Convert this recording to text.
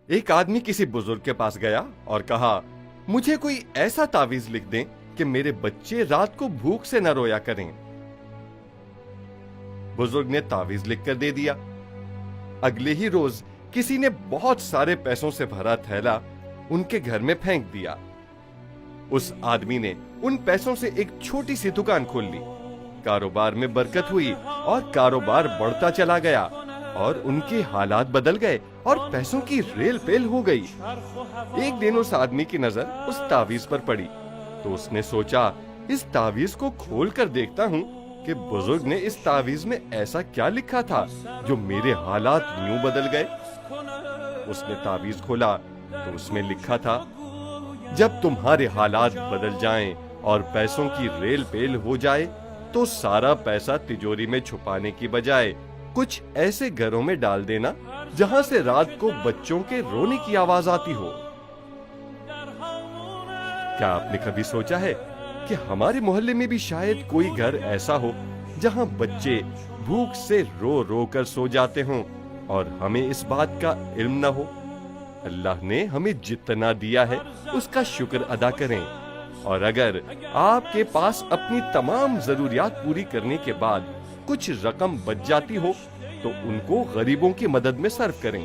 ایک آدمی کسی بزرگ کے پاس گیا اور کہا مجھے کوئی ایسا تعویذ لکھ دیں کہ میرے بچے رات کو بھوک سے نہ رویا کریں۔ بزرگ نے تعویذ لکھ کر دے دیا۔ اگلے ہی روز کسی نے بہت سارے پیسوں سے بھرا تھیلا ان کے گھر میں پھینک دیا۔ اس آدمی نے ان پیسوں سے ایک چھوٹی سی دکان کھول لی۔ کاروبار میں برکت ہوئی اور کاروبار بڑھتا چلا گیا اور ان کے حالات بدل گئے اور پیسوں کی ریل پیل ہو گئی۔ ایک دن اس آدمی کی نظر اس تعویذ پر پڑی تو اس نے سوچا اس تعویذ کو کھول کر دیکھتا ہوں کہ بزرگ نے اس تعویذ میں ایسا کیا لکھا تھا جو میرے حالات یوں بدل گئے۔ اس نے تعویذ کھولا تو اس میں لکھا تھا جب تمہارے حالات بدل جائیں اور پیسوں کی ریل پیل ہو جائے تو سارا پیسہ تجوری میں چھپانے کی بجائے کچھ ایسے گھروں میں ڈال دینا جہاں سے رات کو بچوں کے رونے کی آواز آتی ہو۔ کیا آپ نے کبھی سوچا ہے کہ ہمارے محلے میں بھی شاید کوئی گھر ایسا ہو جہاں بچے بھوک سے رو رو کر سو جاتے ہوں اور ہمیں اس بات کا علم نہ ہو؟ اللہ نے ہمیں جتنا دیا ہے اس کا شکر ادا کریں، اور اگر آپ کے پاس اپنی تمام ضروریات پوری کرنے کے بعد کچھ رقم بچ جاتی ہو تو ان کو غریبوں کی مدد میں صرف کریں۔